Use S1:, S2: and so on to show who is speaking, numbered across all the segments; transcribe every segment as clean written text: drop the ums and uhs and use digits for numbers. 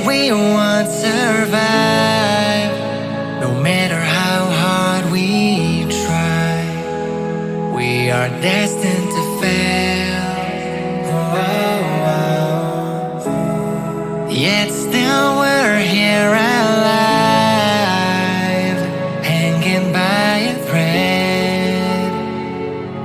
S1: we won't survive. No matter how hard we try, we are destined to fail. Yet still we're here alive, hanging by a thread,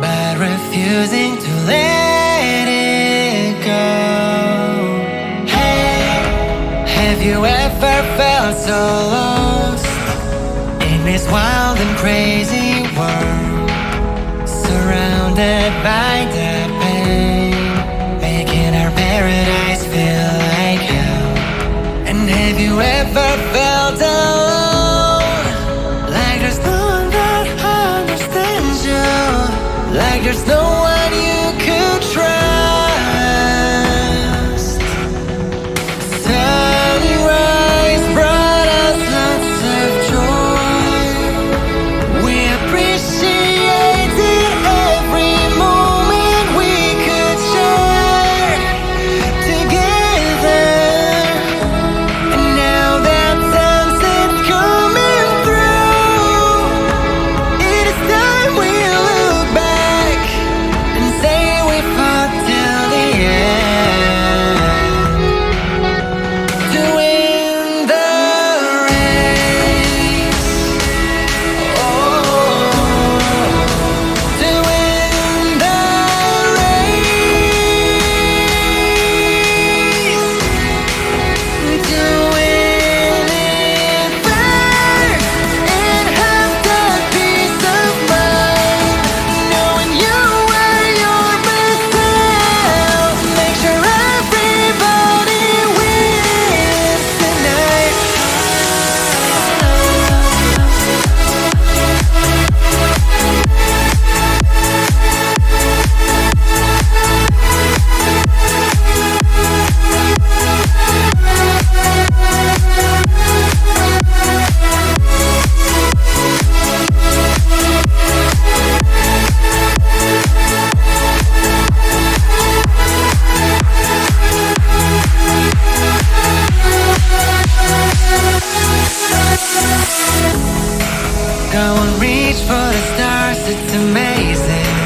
S1: but refusing to let it go. Hey, have you ever felt so lost in this wild and crazy world, surrounded by the pain, making our paradise feel like hell? And have you ever felt alone, like there's no one that understands you, like there's no one you could trust? Sunrise brought us lots of joy. We appreciated every moment we could share together. And now that sunset's coming through, it is time we look back and say we fought till the end to win the race. Oh, to win the race, to win it first and have that peace of mind, knowing you were your best self. Make sure everybody wins tonight. Go and reach for the stars, it's amazing.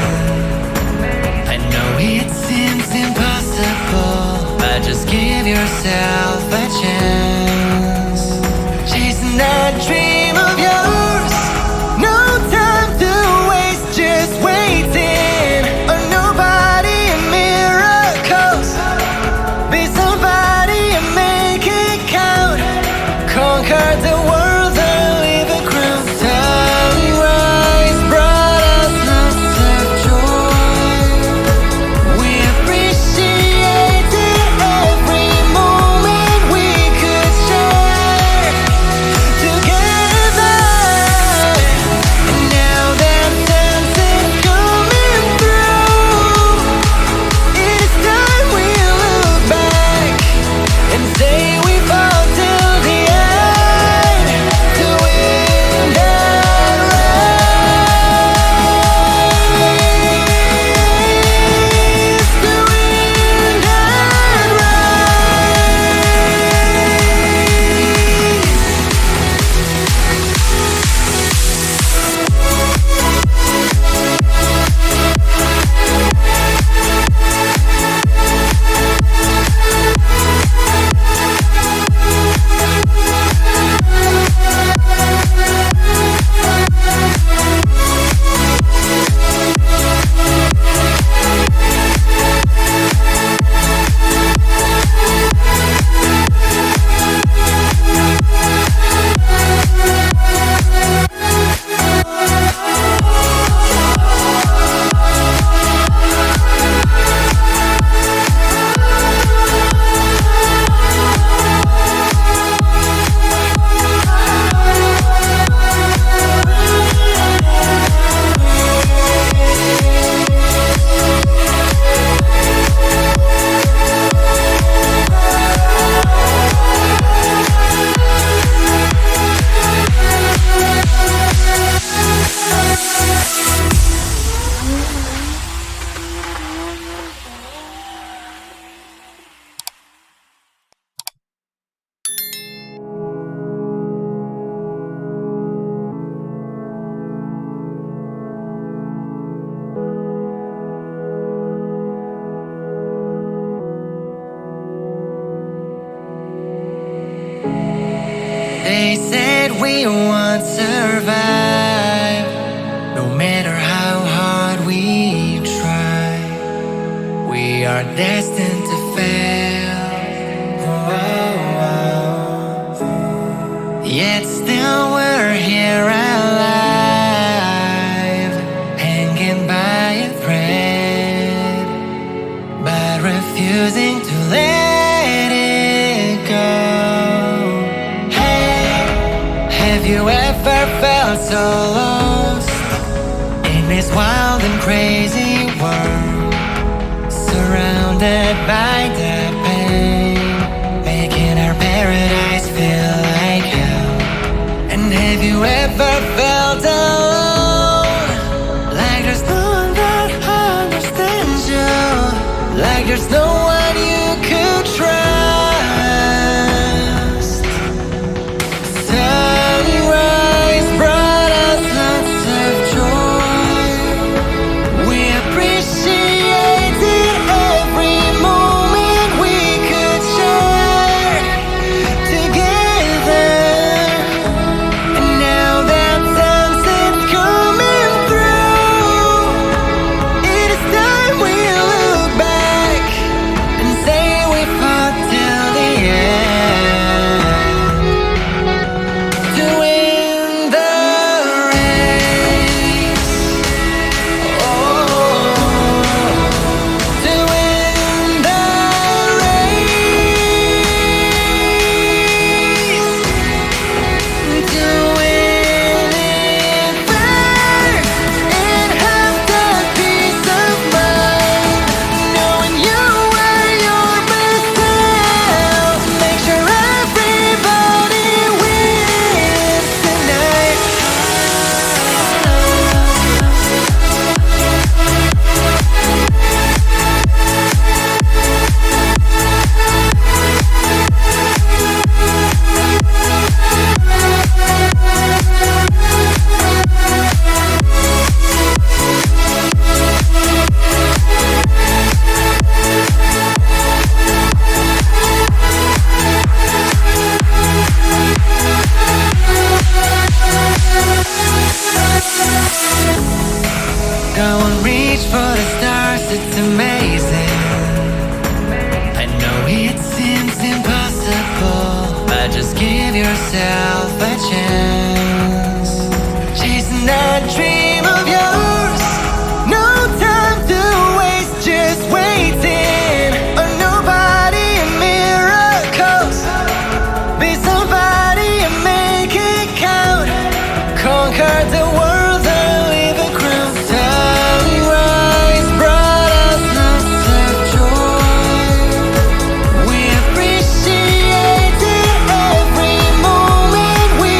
S1: I know it seems impossible, but just give yourself a chance. Chasing that dream of yours, no time to waste, just waiting on nobody and miracles. Be somebody and make it count. Conquer the world and leave a crown. Sunrise brought us lots of joy. We appreciated every moment we could share together. said we won't survive. No matter how hard we try, we are destined to fail. Yet still we're here alive, hanging by a thread, but refusing to let it go. Hey, have you ever felt so lost in this wild and crazy world, surrounded by the pain, making our paradise feel like hell? And have you ever felt alone, like there's no one that understands you, like there's no one you could trust? Sunrise brought us lots of joy. We appreciated every moment we could share together. And now that sunset's coming through, it is time we look back and say we fought till the end to win the race. Oh, to win the race, to win it first and have that peace of mind, knowing you were your best self. Make sure everybody wins tonight. Go and reach for the stars, it's amazing. I know it seems impossible, but just give yourself a chance. Chasing that dream of yours, no time to waste, just waiting on nobody and miracles. Be somebody and make it count. Conquer the world and leave a crown. Sunrise brought us lots of joy. We appreciated every moment we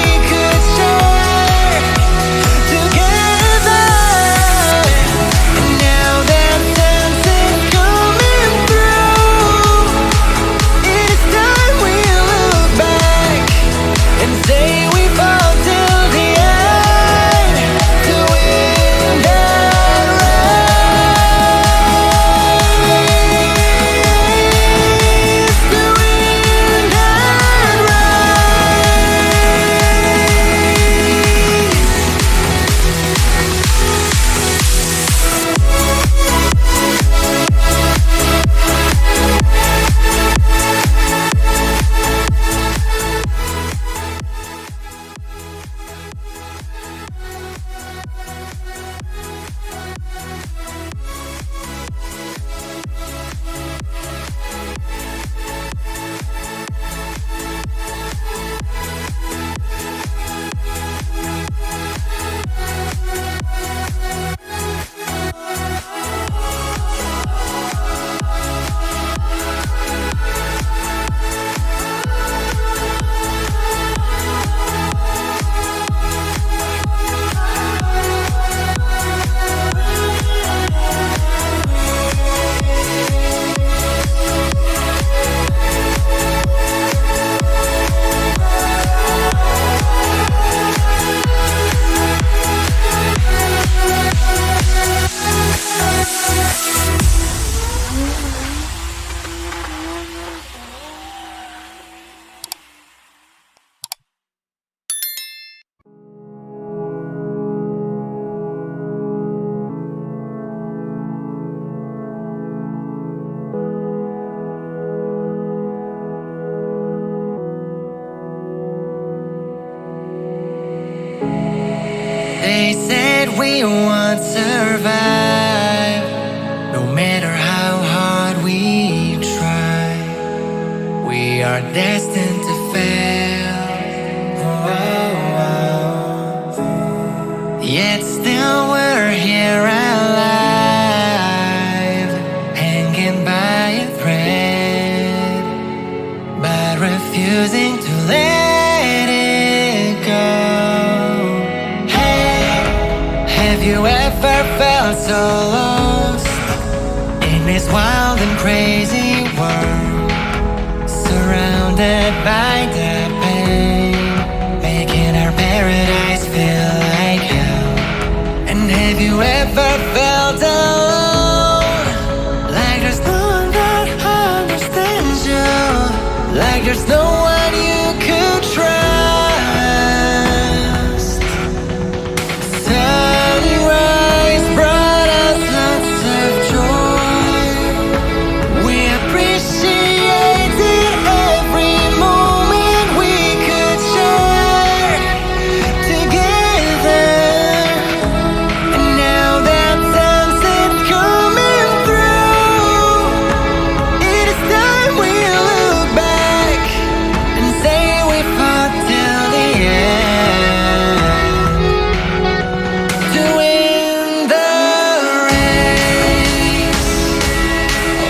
S1: we won't survive. No matter how hard we try, we are destined to fail. Yet still we're here alive, hanging by a thread, but refusing to let it go. Hey, have you ever felt so lost in this wild and crazy world, surrounded by the pain, making our paradise feel like hell? And have you ever felt alone, like there's no one that understands you, like there's no one you could trust? Sunrise brought us lots of joy. We appreciated every moment we could share together. And now that sunset's coming through, it is time we look back and say we fought till the end to win the race.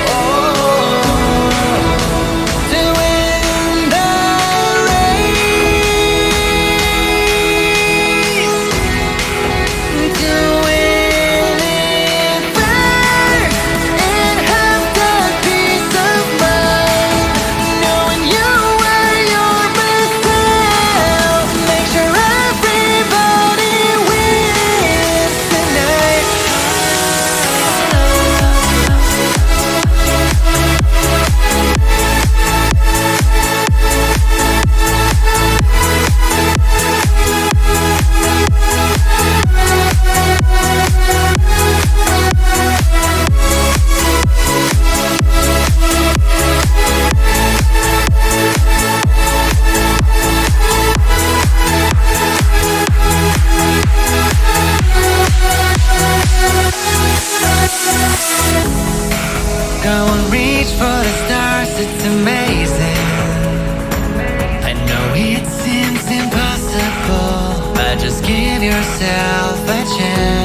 S1: Oh, to win the race, to win it first and have that peace of mind, knowing you were your best self. Make sure everybody wins tonight. Go and reach for the stars, it's amazing. I know it seems impossible, but just give yourself a chance.